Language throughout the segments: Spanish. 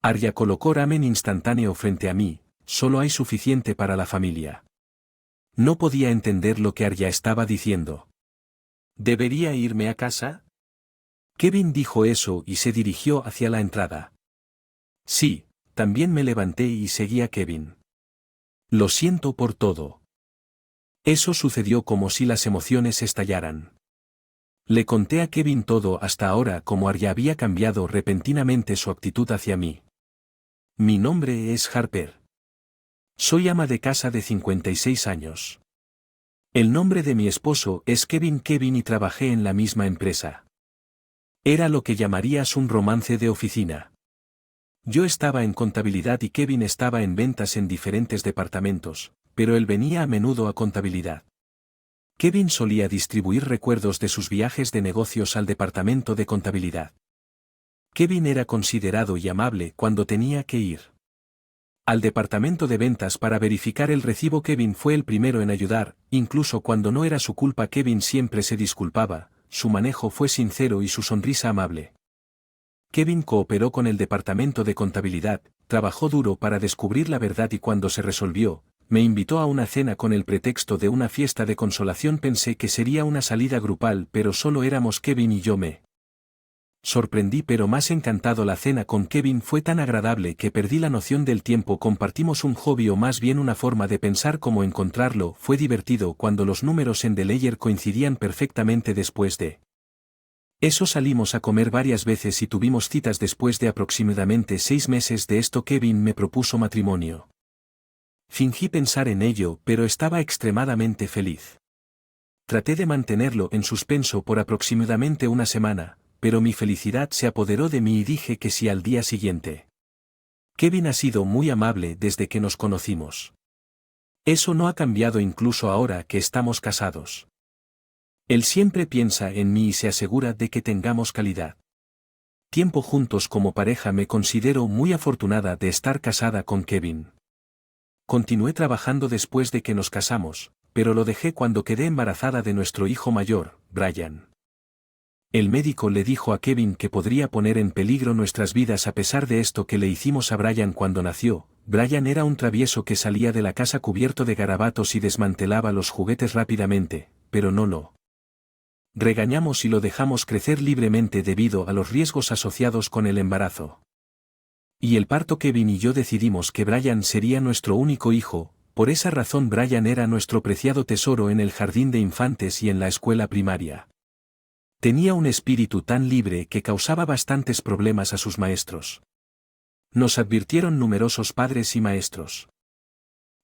Arya colocó ramen instantáneo frente a mí, solo hay suficiente para la familia. No podía entender lo que Arya estaba diciendo. ¿Debería irme a casa? Kevin dijo eso y se dirigió hacia la entrada. Sí, también me levanté y seguí a Kevin. Lo siento por todo. Eso sucedió como si las emociones estallaran. Le conté a Kevin todo hasta ahora como Arya había cambiado repentinamente su actitud hacia mí. Mi nombre es Harper. Soy ama de casa de 56 años. El nombre de mi esposo es Kevin y trabajé en la misma empresa. Era lo que llamarías un romance de oficina. Yo estaba en contabilidad y Kevin estaba en ventas en diferentes departamentos, pero él venía a menudo a contabilidad. Kevin solía distribuir recuerdos de sus viajes de negocios al departamento de contabilidad. Kevin era considerado y amable cuando tenía que ir al departamento de ventas para verificar el recibo. Kevin fue el primero en ayudar, incluso cuando no era su culpa. Kevin siempre se disculpaba, su manejo fue sincero y su sonrisa amable. Kevin cooperó con el departamento de contabilidad, trabajó duro para descubrir la verdad y cuando se resolvió, me invitó a una cena con el pretexto de una fiesta de consolación. Pensé que sería una salida grupal, pero solo éramos Kevin y yo. Me sorprendí pero más encantado. La cena con Kevin fue tan agradable que perdí la noción del tiempo. Compartimos un hobby o más bien una forma de pensar. Cómo encontrarlo. Fue divertido cuando los números en The Ledger coincidían perfectamente. Después de eso salimos a comer varias veces y tuvimos citas. Después de aproximadamente 6 meses de esto Kevin me propuso matrimonio. Fingí pensar en ello, pero estaba extremadamente feliz. Traté de mantenerlo en suspenso por aproximadamente una semana, pero mi felicidad se apoderó de mí y dije que sí al día siguiente. Kevin ha sido muy amable desde que nos conocimos. Eso no ha cambiado incluso ahora que estamos casados. Él siempre piensa en mí y se asegura de que tengamos calidad tiempo juntos como pareja. Me considero muy afortunada de estar casada con Kevin. Continué trabajando después de que nos casamos, pero lo dejé cuando quedé embarazada de nuestro hijo mayor, Brian. El médico le dijo a Kevin que podría poner en peligro nuestras vidas. A pesar de esto que le hicimos a Brian cuando nació, Brian era un travieso que salía de la casa cubierto de garabatos y desmantelaba los juguetes rápidamente, pero no lo regañamos y lo dejamos crecer libremente debido a los riesgos asociados con el embarazo y el parto. Kevin y yo decidimos que Brian sería nuestro único hijo. Por esa razón Brian era nuestro preciado tesoro en el jardín de infantes y en la escuela primaria. Tenía un espíritu tan libre que causaba bastantes problemas a sus maestros. Nos advirtieron numerosos padres y maestros.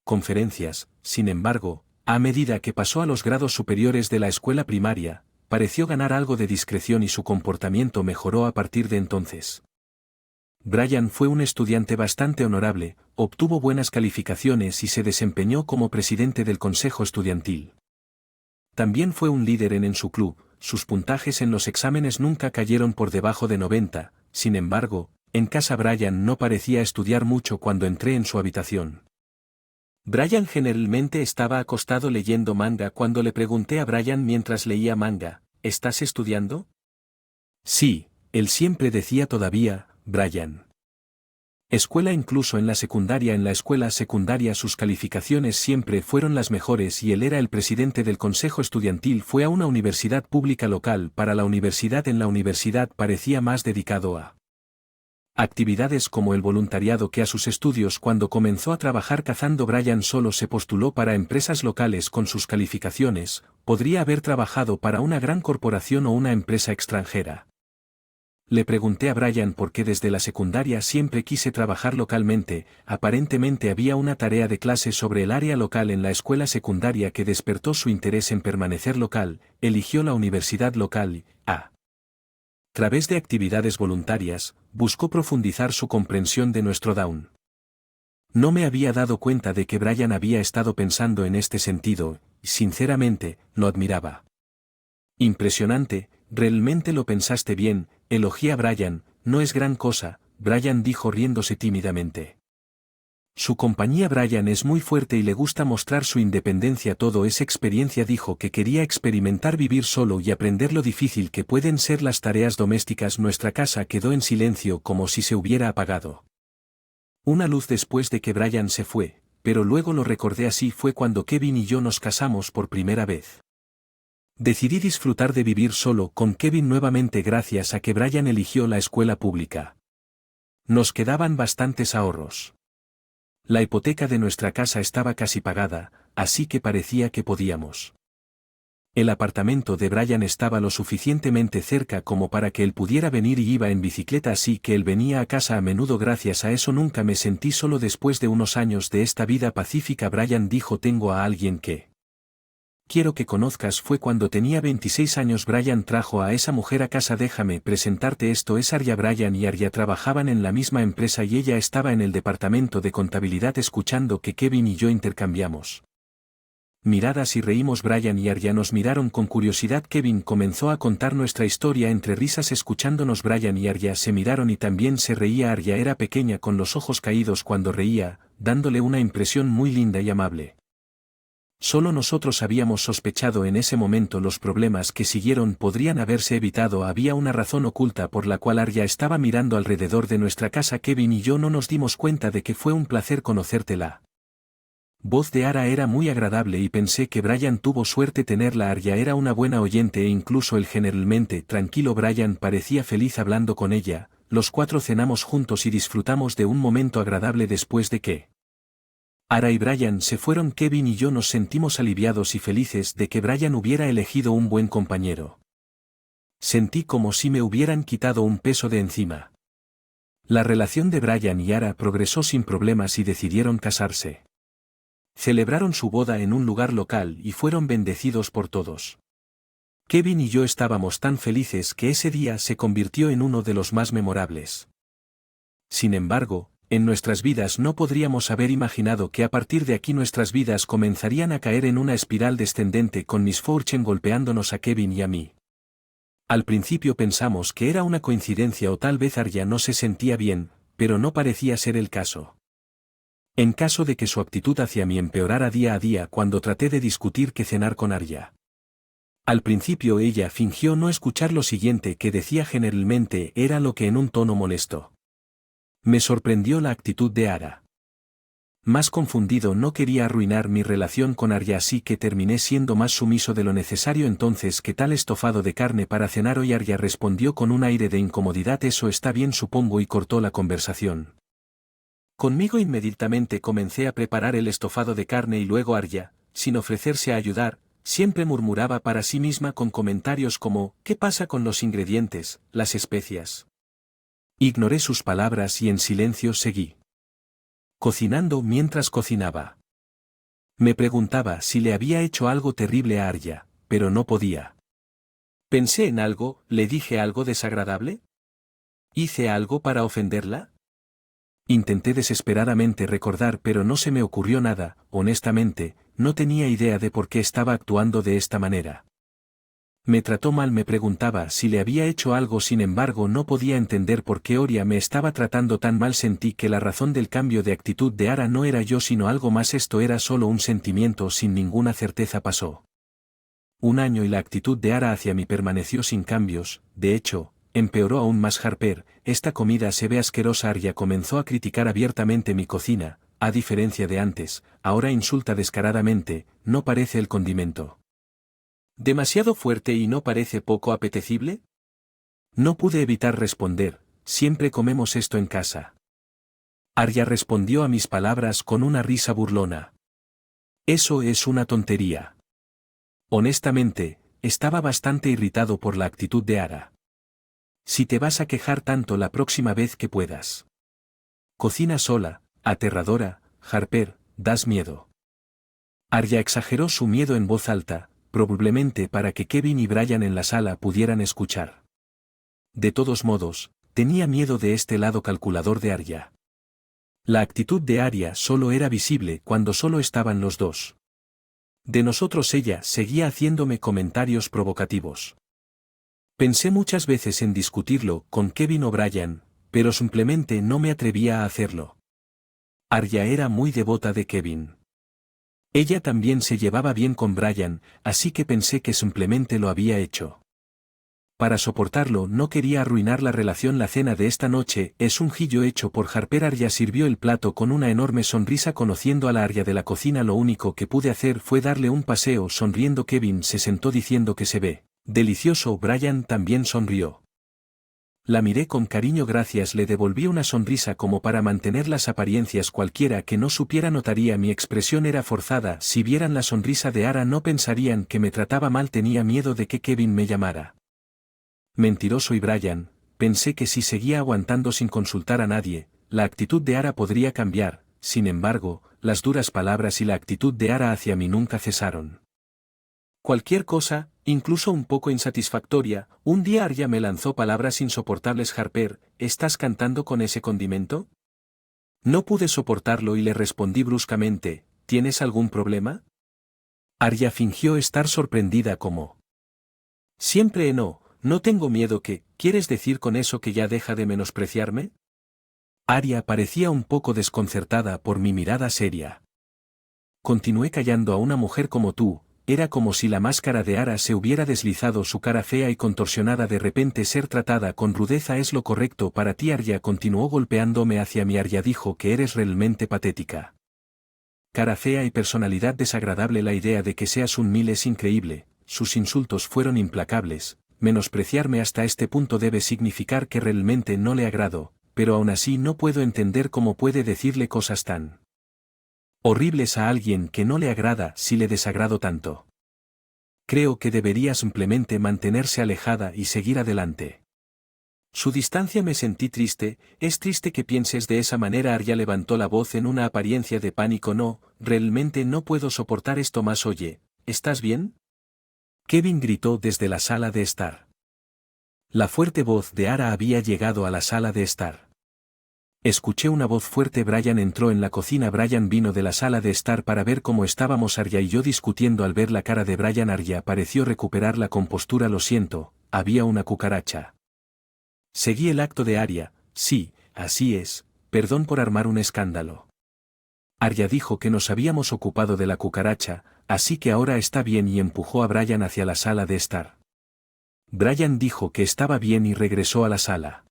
Conferencias, sin embargo, a medida que pasó a los grados superiores de la escuela primaria, pareció ganar algo de discreción y su comportamiento mejoró a partir de entonces. Brian fue un estudiante bastante honorable, obtuvo buenas calificaciones y se desempeñó como presidente del consejo estudiantil. También fue un líder en su club. Sus puntajes en los exámenes nunca cayeron por debajo de 90, sin embargo, en casa Brian no parecía estudiar mucho. Cuando entré en su habitación, Brian generalmente estaba acostado leyendo manga. Cuando le pregunté a Brian mientras leía manga, ¿estás estudiando? Sí, él siempre decía todavía, Brian. Escuela. Incluso en la secundaria. En la escuela secundaria sus calificaciones siempre fueron las mejores y él era el presidente del consejo estudiantil. Fue a una universidad pública local. Para la universidad. En la universidad parecía más dedicado a actividades como el voluntariado que a sus estudios. Cuando comenzó a trabajar cazando, Brian solo se postuló para empresas locales. Con sus calificaciones, podría haber trabajado para una gran corporación o una empresa extranjera. Le pregunté a Brian por qué desde la secundaria siempre quise trabajar localmente. Aparentemente había una tarea de clase sobre el área local en la escuela secundaria que despertó su interés en permanecer local. Eligió la universidad local. A través de actividades voluntarias, buscó profundizar su comprensión de nuestro Down. No me había dado cuenta de que Brian había estado pensando en este sentido, y sinceramente, lo admiraba. Impresionante, realmente lo pensaste bien, elogié a Brian. No es gran cosa, Brian dijo riéndose tímidamente. Su compañía. Brian es muy fuerte y le gusta mostrar su independencia. Todo es experiencia. Dijo que quería experimentar vivir solo y aprender lo difícil que pueden ser las tareas domésticas. Nuestra casa quedó en silencio como si se hubiera apagado. Una luz después de que Brian se fue, pero luego lo recordé así fue cuando Kevin y yo nos casamos por primera vez. Decidí disfrutar de vivir solo con Kevin nuevamente gracias a que Brian eligió la escuela pública. Nos quedaban bastantes ahorros. La hipoteca de nuestra casa estaba casi pagada, así que parecía que podíamos. El apartamento de Brian estaba lo suficientemente cerca como para que él pudiera venir y iba en bicicleta, así que él venía a casa a menudo. Gracias a eso nunca me sentí solo después de unos años de esta vida pacífica. Brian dijo: tengo a alguien que quiero que conozcas. Fue cuando tenía 26 años. Brian trajo a esa mujer a casa. Déjame presentarte, esto es Arya. Brian y Arya trabajaban en la misma empresa y ella estaba en el departamento de contabilidad. Escuchando que Kevin y yo intercambiamos miradas y reímos, Brian y Arya nos miraron con curiosidad. Kevin comenzó a contar nuestra historia entre risas escuchándonos. Brian y Arya se miraron y también se reía. Arya era pequeña con los ojos caídos cuando reía, dándole una impresión muy linda y amable. Solo nosotros habíamos sospechado en ese momento. Los problemas que siguieron podrían haberse evitado. Había una razón oculta por la cual Arya estaba mirando alrededor de nuestra casa. Kevin y yo no nos dimos cuenta de que fue un placer conocerte. La voz de Ara era muy agradable y pensé que Brian tuvo suerte tenerla. Arya era una buena oyente e incluso el generalmente tranquilo Brian parecía feliz hablando con ella. Los cuatro cenamos juntos y disfrutamos de un momento agradable. Después de que Ara y Brian se fueron, Kevin y yo nos sentimos aliviados y felices de que Brian hubiera elegido un buen compañero. Sentí como si me hubieran quitado un peso de encima. La relación de Brian y Ara progresó sin problemas y decidieron casarse. Celebraron su boda en un lugar local y fueron bendecidos por todos. Kevin y yo estábamos tan felices que ese día se convirtió en uno de los más memorables. Sin embargo, en nuestras vidas no podríamos haber imaginado que a partir de aquí nuestras vidas comenzarían a caer en una espiral descendente, con Miss Fortune golpeándonos a Kevin y a mí. Al principio pensamos que era una coincidencia o tal vez Arya no se sentía bien, pero no parecía ser el caso. En caso de que su actitud hacia mí empeorara día a día cuando traté de discutir qué cenar con Arya. Al principio ella fingió no escuchar. Lo siguiente que decía generalmente era lo que en un tono molesto. Me sorprendió la actitud de Ara. Más confundido, no quería arruinar mi relación con Arya, así que terminé siendo más sumiso de lo necesario. Entonces, ¿qué tal estofado de carne para cenar hoy? Arya respondió con un aire de incomodidad. Eso está bien, supongo, y cortó la conversación conmigo. Inmediatamente comencé a preparar el estofado de carne y luego Arya, sin ofrecerse a ayudar, siempre murmuraba para sí misma con comentarios como: ¿qué pasa con los ingredientes, las especias? Ignoré sus palabras y en silencio seguí cocinando. Mientras cocinaba, me preguntaba si le había hecho algo terrible a Arya, pero no podía. Pensé en algo. ¿Le dije algo desagradable? ¿Hice algo para ofenderla? Intenté desesperadamente recordar, pero no se me ocurrió nada. Honestamente, no tenía idea de por qué estaba actuando de esta manera. Me trató mal, me preguntaba si le había hecho algo, sin embargo no podía entender por qué Arya me estaba tratando tan mal. Sentí que la razón del cambio de actitud de Ara no era yo sino algo más. Esto era solo un sentimiento sin ninguna certeza. Pasó un año y la actitud de Ara hacia mí permaneció sin cambios. De hecho, empeoró aún más. Harper, esta comida se ve asquerosa. Arya comenzó a criticar abiertamente mi cocina. A diferencia de antes, ahora insulta descaradamente. ¿No parece el condimento demasiado fuerte y no parece poco apetecible? No pude evitar responder: siempre comemos esto en casa. Arya respondió a mis palabras con una risa burlona. Eso es una tontería. Honestamente, estaba bastante irritado por la actitud de Ara. Si te vas a quejar tanto, la próxima vez que puedas. Cocina sola, aterradora, Harper, das miedo. Arya exageró su miedo en voz alta, probablemente para que Kevin y Brian en la sala pudieran escuchar. De todos modos, tenía miedo de este lado calculador de Arya. La actitud de Arya solo era visible cuando solo estaban los dos. De nosotros ella seguía haciéndome comentarios provocativos. Pensé muchas veces en discutirlo con Kevin o Brian, pero simplemente no me atrevía a hacerlo. Arya era muy devota de Kevin. Ella también se llevaba bien con Brian, así que pensé que simplemente lo había hecho para soportarlo no quería arruinar la relación. La cena de esta noche es un guillo hecho por Harper. Arya sirvió el plato con una enorme sonrisa. Conociendo a la Arya de la cocina, lo único que pude hacer fue darle un paseo sonriendo. Kevin se sentó diciendo que se ve delicioso. Brian también sonrió. La miré con cariño. Gracias, le devolví una sonrisa como para mantener las apariencias. Cualquiera que no supiera notaría mi expresión era forzada. Si vieran la sonrisa de Ara no pensarían que me trataba mal. Tenía miedo de que Kevin me llamara mentiroso y Brian. Pensé que si seguía aguantando sin consultar a nadie, la actitud de Ara podría cambiar. Sin embargo, las duras palabras y la actitud de Ara hacia mí nunca cesaron. Cualquier cosa, incluso un poco insatisfactoria. Un día Arya me lanzó palabras insoportables. Harper, ¿estás cantando con ese condimento? No pude soportarlo y le respondí bruscamente, ¿tienes algún problema? Arya fingió estar sorprendida como siempre. No tengo miedo. ¿Qué quieres decir con eso? ¿Que ya deja de menospreciarme? Arya parecía un poco desconcertada por mi mirada seria. Continué callando. A una mujer como tú. Era como si la máscara de Ara se hubiera deslizado. Su cara fea y contorsionada. De repente ser tratada con rudeza es lo correcto para ti. Arya continuó golpeándome hacia mí. Arya dijo que eres realmente patética. Cara fea y personalidad desagradable. La idea de que seas un mil es increíble. Sus insultos fueron implacables. Menospreciarme hasta este punto debe significar que realmente no le agrado, pero aún así no puedo entender cómo puede decirle cosas tan horribles a alguien que no le agrada. Si le desagrado tanto, creo que debería simplemente mantenerse alejada y seguir adelante. Su distancia. Me sentí triste. Es triste que pienses de esa manera. Arya levantó la voz en una apariencia de pánico. No, realmente no puedo soportar esto más. Oye, ¿estás bien? Kevin gritó desde la sala de estar. La fuerte voz de Ara había llegado a la sala de estar. Escuché una voz fuerte. Brian entró en la cocina. Brian vino de la sala de estar para ver cómo estábamos Arya y yo discutiendo. Al ver la cara de Brian, Arya pareció recuperar la compostura. Lo siento, había una cucaracha. Seguí el acto de Arya. Sí, así es, perdón por armar un escándalo. Arya dijo que nos habíamos ocupado de la cucaracha, así que ahora está bien, y empujó a Brian hacia la sala de estar. Brian dijo que estaba bien y regresó a la sala.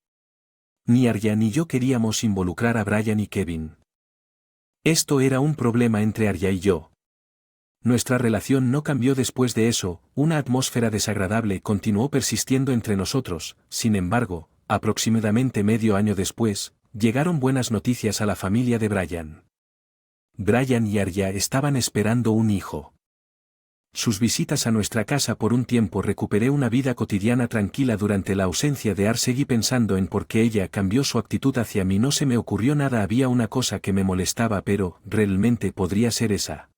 Ni Arya ni yo queríamos involucrar a Brian y Kevin. Esto era un problema entre Arya y yo. Nuestra relación no cambió después de eso. Una atmósfera desagradable continuó persistiendo entre nosotros. Sin embargo, aproximadamente medio año después, llegaron buenas noticias a la familia de Brian. Brian y Arya estaban esperando un hijo. Sus visitas a nuestra casa. Por un tiempo recuperé una vida cotidiana tranquila. Durante la ausencia de Ar seguí pensando en por qué ella cambió su actitud hacia mí. No se me ocurrió nada. Había una cosa que me molestaba, pero realmente podría ser esa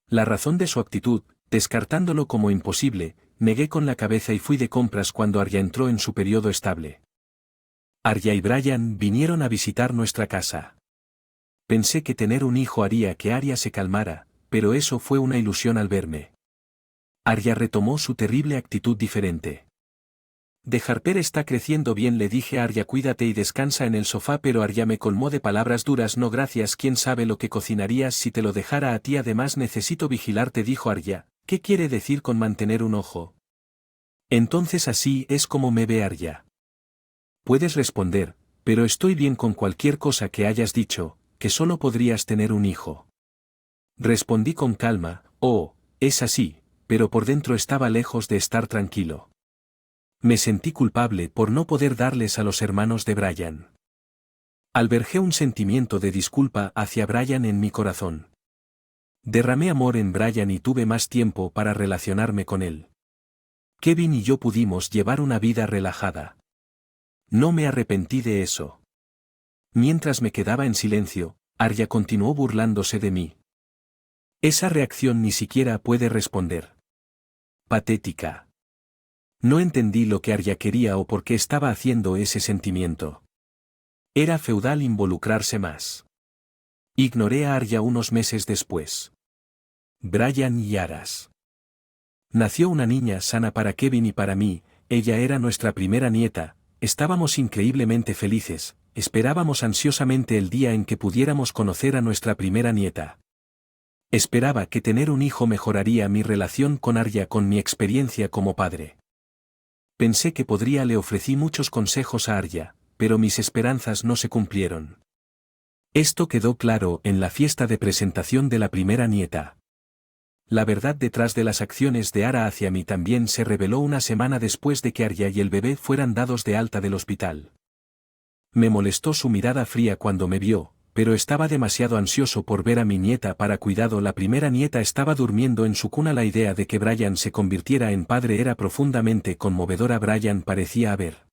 la razón de su actitud. Descartándolo como imposible, negué con la cabeza y fui de compras cuando Arya entró en su periodo estable. Arya y Brian vinieron a visitar nuestra casa. Pensé que tener un hijo haría que Arya se calmara, pero eso fue una ilusión al verme. Arya retomó su terrible actitud diferente. De Harper está creciendo bien, le dije a Arya, cuídate y descansa en el sofá, pero Arya me colmó de palabras duras. No gracias, quién sabe lo que cocinarías si te lo dejara a ti, además necesito vigilarte, dijo Arya. ¿Qué quiere decir con mantener un ojo? Entonces así es como me ve Arya. Puedes responder, pero estoy bien con cualquier cosa que hayas dicho, que solo podrías tener un hijo. Respondí con calma, oh, es así, pero por dentro estaba lejos de estar tranquilo. Me sentí culpable por no poder darles a los hermanos de Brian. Albergué un sentimiento de disculpa hacia Brian en mi corazón. Derramé amor en Brian y tuve más tiempo para relacionarme con él. Kevin y yo pudimos llevar una vida relajada. No me arrepentí de eso. Mientras me quedaba en silencio, Arya continuó burlándose de mí. Esa reacción ni siquiera puede responder. Patética. No entendí lo que Arya quería o por qué estaba haciendo ese sentimiento. Era feudal involucrarse más. Ignoré a Arya unos meses después. Brian y Aras. Nació una niña sana para Kevin y para mí. Ella era nuestra primera nieta. Estábamos increíblemente felices, esperábamos ansiosamente el día en que pudiéramos conocer a nuestra primera nieta. Esperaba que tener un hijo mejoraría mi relación con Arya con mi experiencia como padre. Pensé que podría, le ofrecí muchos consejos a Arya, pero mis esperanzas no se cumplieron. Esto quedó claro en la fiesta de presentación de la primera nieta. La verdad detrás de las acciones de Ara hacia mí también se reveló una semana después de que Arya y el bebé fueran dados de alta del hospital. Me molestó su mirada fría cuando me vio, pero estaba demasiado ansioso por ver a mi nieta para cuidado. La primera nieta estaba durmiendo en su cuna. La idea de que Brian se convirtiera en padre era profundamente conmovedora. Brian parecía haber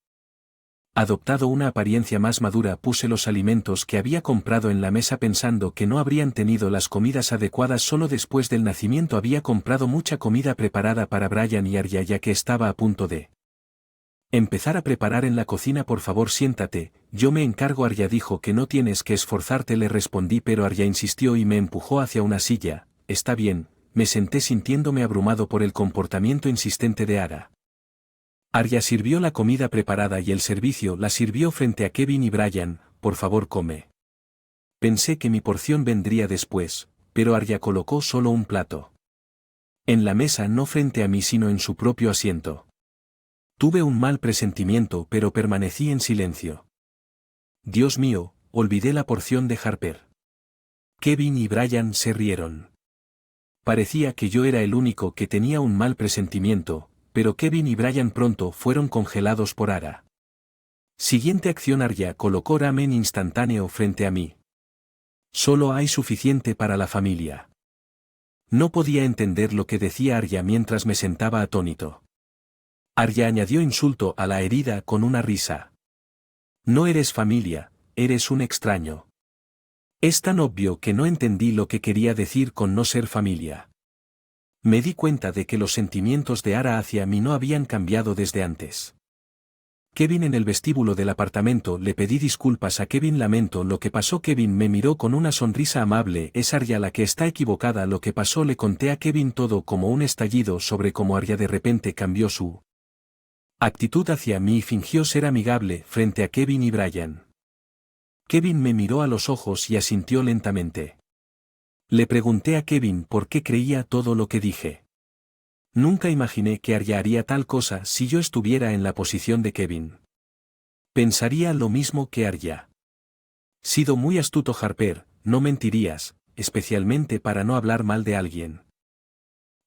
adoptado una apariencia más madura. Puse los alimentos que había comprado en la mesa pensando que no habrían tenido las comidas adecuadas. Solo después del nacimiento había comprado mucha comida preparada para Brian y Arya, ya que estaba a punto de empezar a preparar en la cocina. Por favor, siéntate, yo me encargo. Arya dijo que no tienes que esforzarte, le respondí, pero Arya insistió y me empujó hacia una silla. Está bien, me senté sintiéndome abrumado por el comportamiento insistente de Ara. Arya sirvió la comida preparada y el servicio la sirvió frente a Kevin y Brian. Por favor, come. Pensé que mi porción vendría después, pero Arya colocó solo un plato en la mesa, no frente a mí sino en su propio asiento. Tuve un mal presentimiento, pero permanecí en silencio. Dios mío, olvidé la porción de Harper. Kevin y Brian se rieron. Parecía que yo era el único que tenía un mal presentimiento, pero Kevin y Brian pronto fueron congelados por Ara. Siguiente acción: Arya colocó ramen instantáneo frente a mí. Solo hay suficiente para la familia. No podía entender lo que decía Arya mientras me sentaba atónito. Arya añadió insulto a la herida con una risa. No eres familia, eres un extraño. Es tan obvio que no entendí lo que quería decir con no ser familia. Me di cuenta de que los sentimientos de Ara hacia mí no habían cambiado desde antes. Kevin en el vestíbulo del apartamento. Le pedí disculpas a Kevin. Lamento lo que pasó. Kevin me miró con una sonrisa amable. Es Arya la que está equivocada. Lo que pasó, le conté a Kevin todo como un estallido sobre cómo Arya de repente cambió su actitud hacia mí y fingió ser amigable frente a Kevin y Brian. Kevin me miró a los ojos y asintió lentamente. Le pregunté a Kevin por qué creía todo lo que dije. Nunca imaginé que Arya haría tal cosa. Si yo estuviera en la posición de Kevin, pensaría lo mismo que Arya. Sido muy astuto, Harper, no mentirías, especialmente para no hablar mal de alguien.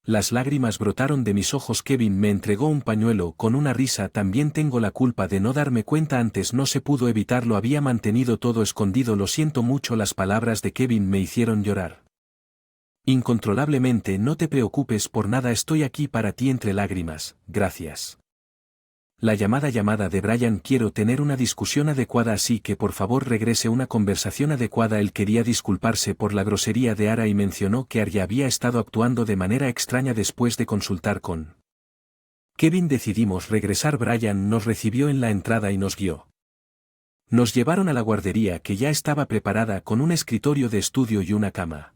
Las lágrimas brotaron de mis ojos. Kevin me entregó un pañuelo con una risa. También tengo la culpa de no darme cuenta antes. No se pudo evitarlo. Había mantenido todo escondido. Lo siento mucho. Las palabras de Kevin me hicieron llorar incontrolablemente. No te preocupes por nada, estoy aquí para ti. Entre lágrimas, gracias. La llamada de Brian: quiero tener una discusión adecuada, así que por favor regrese. Una conversación adecuada. Él quería disculparse por la grosería de Ara y mencionó que Arya había estado actuando de manera extraña. Después de consultar con Kevin decidimos regresar. Brian nos recibió en la entrada y nos guió. Nos llevaron a la guardería, que ya estaba preparada con un escritorio de estudio y una cama.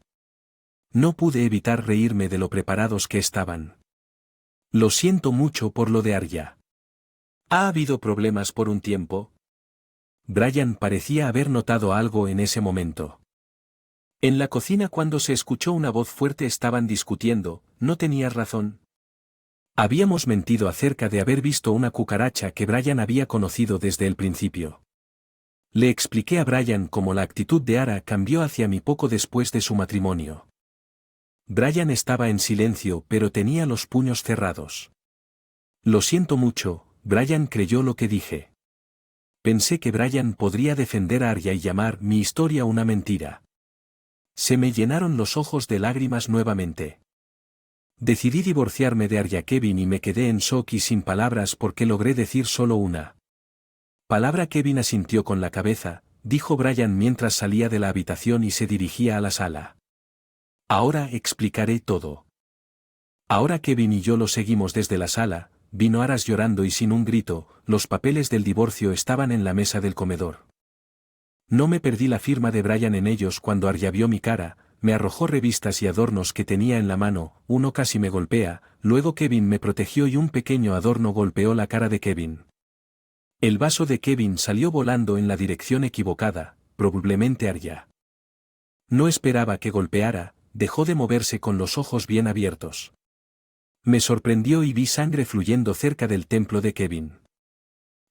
No pude evitar reírme de lo preparados que estaban. Lo siento mucho por lo de Arya. ¿Ha habido problemas por un tiempo? Brian parecía haber notado algo en ese momento. En la cocina, cuando se escuchó una voz fuerte, estaban discutiendo. ¿No tenías razón? Habíamos mentido acerca de haber visto una cucaracha que Brian había conocido desde el principio. Le expliqué a Brian cómo la actitud de Ara cambió hacia mí poco después de su matrimonio. Brian estaba en silencio, pero tenía los puños cerrados. Lo siento mucho, Brian creyó lo que dije. Pensé que Brian podría defender a Arya y llamar mi historia una mentira. Se me llenaron los ojos de lágrimas nuevamente. Decidí divorciarme de Arya. Kevin y me quedé en shock y sin palabras porque logré decir solo una palabra. Kevin asintió con la cabeza, dijo Brian mientras salía de la habitación y se dirigía a la sala. Ahora explicaré todo. Ahora Kevin y yo lo seguimos desde la sala. Vino Aras llorando y sin un grito. Los papeles del divorcio estaban en la mesa del comedor. No me perdí la firma de Brian en ellos. Cuando Arya vio mi cara, me arrojó revistas y adornos que tenía en la mano. Uno casi me golpea, luego Kevin me protegió y un pequeño adorno golpeó la cara de Kevin. El vaso de Kevin salió volando en la dirección equivocada, probablemente Arya. No esperaba que golpeara. Dejó de moverse con los ojos bien abiertos. Me sorprendió y vi sangre fluyendo cerca del templo de Kevin.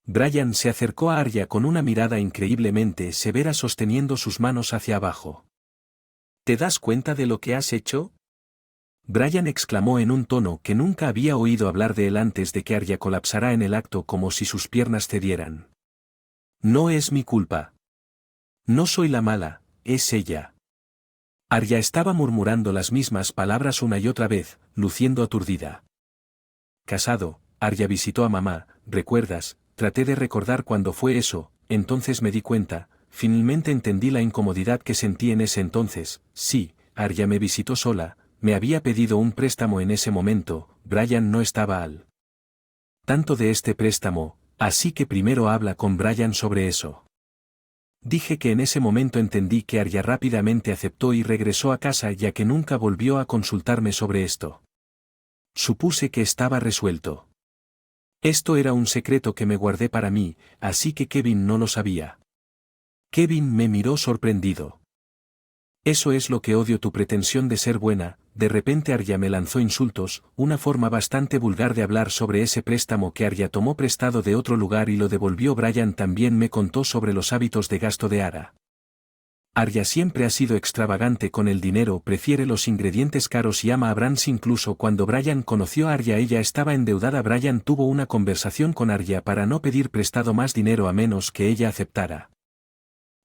Brian se acercó a Arya con una mirada increíblemente severa sosteniendo sus manos hacia abajo. ¿Te das cuenta de lo que has hecho? Brian exclamó en un tono que nunca había oído hablar de él antes de que Arya colapsara en el acto como si sus piernas cedieran. No es mi culpa. No soy la mala, es ella. Arya estaba murmurando las mismas palabras una y otra vez, luciendo aturdida. Casado, Arya visitó a mamá, ¿recuerdas? Traté de recordar cuándo fue eso, entonces me di cuenta, finalmente entendí la incomodidad que sentí en ese entonces, sí, Arya me visitó sola, me había pedido un préstamo en ese momento, Brian no estaba al tanto de este préstamo, así que primero habla con Brian sobre eso. Dije que en ese momento entendí que Arya rápidamente aceptó y regresó a casa ya que nunca volvió a consultarme sobre esto. Supuse que estaba resuelto. Esto era un secreto que me guardé para mí, así que Kevin no lo sabía. Kevin me miró sorprendido. Eso es lo que odio, tu pretensión de ser buena. De repente Arya me lanzó insultos, una forma bastante vulgar de hablar sobre ese préstamo que Arya tomó prestado de otro lugar y lo devolvió. Brian también me contó sobre los hábitos de gasto de Ara. Arya siempre ha sido extravagante con el dinero, prefiere los ingredientes caros y ama a Brands. Incluso cuando Brian conoció a Arya ella estaba endeudada. Brian tuvo una conversación con Arya para no pedir prestado más dinero a menos que ella aceptara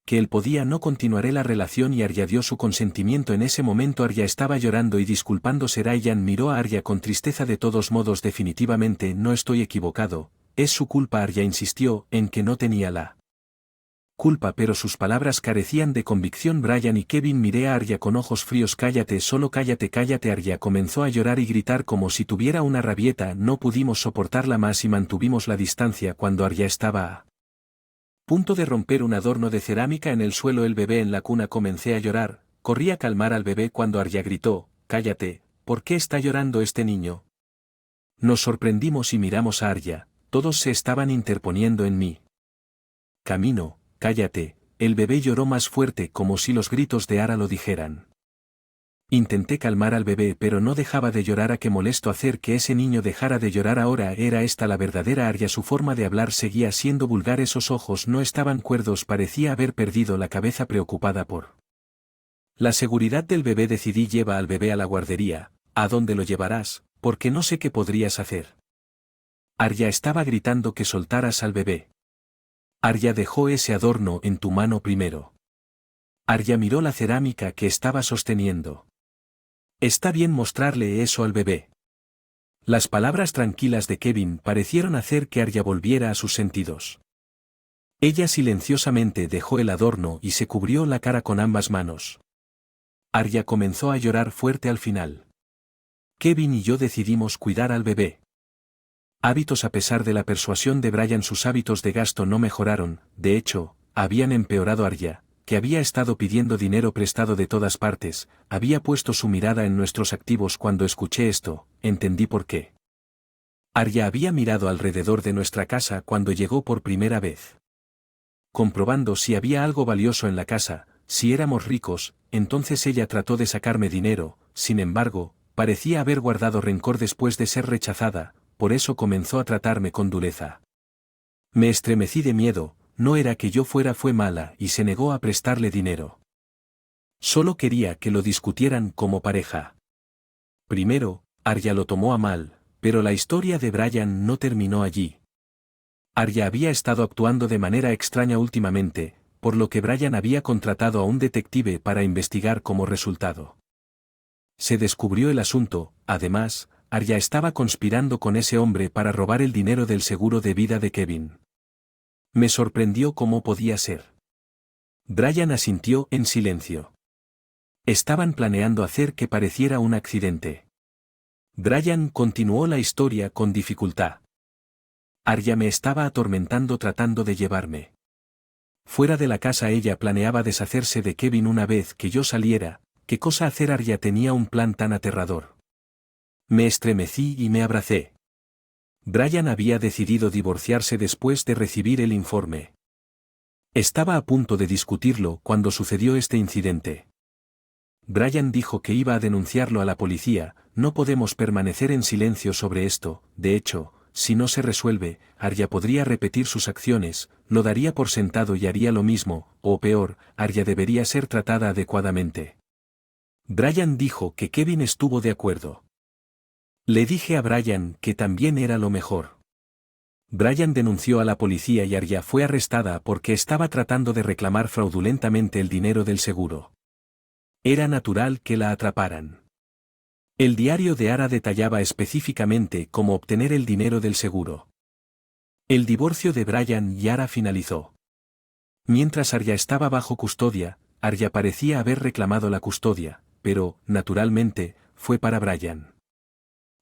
que él podía no continuaré la relación y Arya dio su consentimiento. En ese momento Arya estaba llorando y disculpándose. Brian miró a Arya con tristeza. De todos modos definitivamente no estoy equivocado, es su culpa. Arya insistió en que no tenía la culpa pero sus palabras carecían de convicción. Brian y Kevin miré a Arya con ojos fríos. Cállate, solo cállate, cállate. Arya comenzó a llorar y gritar como si tuviera una rabieta. No pudimos soportarla más y mantuvimos la distancia. Cuando Arya estaba a punto de romper un adorno de cerámica en el suelo, el bebé en la cuna, comencé a llorar. Corrí a calmar al bebé cuando Arya gritó, cállate, ¿por qué está llorando este niño? Nos sorprendimos y miramos a Arya, todos se estaban interponiendo en mi camino. Cállate, el bebé lloró más fuerte como si los gritos de Ara lo dijeran. Intenté calmar al bebé pero no dejaba de llorar. ¿A qué molesto hacer que ese niño dejara de llorar ahora? Era esta la verdadera Arya. Su forma de hablar seguía siendo vulgar, esos ojos no estaban cuerdos, parecía haber perdido la cabeza. Preocupada por la seguridad del bebé decidí lleva al bebé a la guardería. ¿A dónde lo llevarás? Porque no sé qué podrías hacer. Arya estaba gritando que soltaras al bebé. Arya dejó ese adorno en tu mano primero. Arya miró la cerámica que estaba sosteniendo. Está bien mostrarle eso al bebé. Las palabras tranquilas de Kevin parecieron hacer que Arya volviera a sus sentidos. Ella silenciosamente dejó el adorno y se cubrió la cara con ambas manos. Arya comenzó a llorar fuerte al final. Kevin y yo decidimos cuidar al bebé. Hábitos. A pesar de la persuasión de Brian, sus hábitos de gasto no mejoraron, de hecho, habían empeorado. Arya, que había estado pidiendo dinero prestado de todas partes, había puesto su mirada en nuestros activos. Cuando escuché esto, entendí por qué. Arya había mirado alrededor de nuestra casa cuando llegó por primera vez. Comprobando si había algo valioso en la casa, si éramos ricos, entonces ella trató de sacarme dinero. Sin embargo, parecía haber guardado rencor después de ser rechazada, por eso comenzó a tratarme con dureza. Me estremecí de miedo. No era que yo fue mala y se negó a prestarle dinero. Solo quería que lo discutieran como pareja. Primero, Arya lo tomó a mal, pero la historia de Brian no terminó allí. Arya había estado actuando de manera extraña últimamente, por lo que Brian había contratado a un detective para investigar. Como resultado, se descubrió el asunto. Además, Arya estaba conspirando con ese hombre para robar el dinero del seguro de vida de Kevin. Me sorprendió cómo podía ser. Brian asintió en silencio. Estaban planeando hacer que pareciera un accidente. Brian continuó la historia con dificultad. Arya me estaba atormentando tratando de llevarme fuera de la casa. Ella planeaba deshacerse de Kevin una vez que yo saliera. ¿Qué cosa hacer? Arya tenía un plan tan aterrador. Me estremecí y me abracé. Brian había decidido divorciarse después de recibir el informe. Estaba a punto de discutirlo cuando sucedió este incidente. Brian dijo que iba a denunciarlo a la policía. no podemos permanecer en silencio sobre esto, de hecho, si no se resuelve, Arya podría repetir sus acciones, lo daría por sentado y haría lo mismo, o peor, Arya debería ser tratada adecuadamente. Brian dijo que Kevin estuvo de acuerdo. Le dije a Brian que también era lo mejor. Brian denunció a la policía y Arya fue arrestada porque estaba tratando de reclamar fraudulentamente el dinero del seguro. Era natural que la atraparan. El diario de Ara detallaba específicamente cómo obtener el dinero del seguro. El divorcio de Brian y Ara finalizó. Mientras Arya estaba bajo custodia, Arya parecía haber reclamado la custodia, pero, naturalmente, fue para Brian.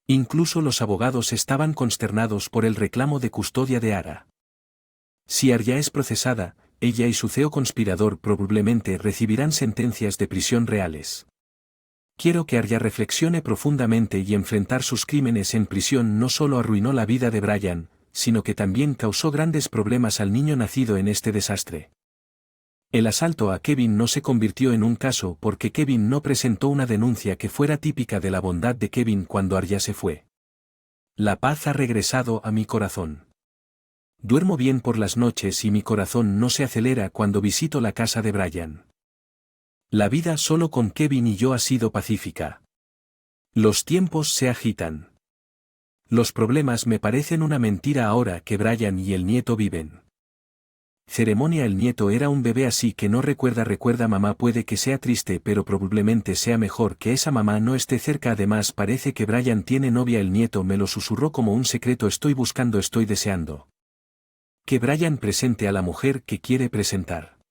Incluso los abogados estaban consternados por el reclamo de custodia de Ara. Si Arya es procesada, ella y su CEO conspirador probablemente recibirán sentencias de prisión reales. Quiero que Arya reflexione profundamente y enfrentar sus crímenes en prisión no solo arruinó la vida de Brian, sino que también causó grandes problemas al niño nacido en este desastre. El asalto a Kevin no se convirtió en un caso porque Kevin no presentó una denuncia que fuera típica de la bondad de Kevin cuando Arya se fue. La paz ha regresado a mi corazón. Duermo bien por las noches y mi corazón no se acelera cuando visito la casa de Brian. La vida solo con Kevin y yo ha sido pacífica. Los tiempos se agitan. Los problemas me parecen una mentira ahora que Brian y el nieto viven. Ceremonia. El nieto era un bebé así que no recuerda mamá. Puede que sea triste pero probablemente sea mejor que esa mamá no esté cerca. Además parece que Brian tiene novia. El nieto me lo susurró como un secreto. Estoy deseando que Brian presente a la mujer que quiere presentar.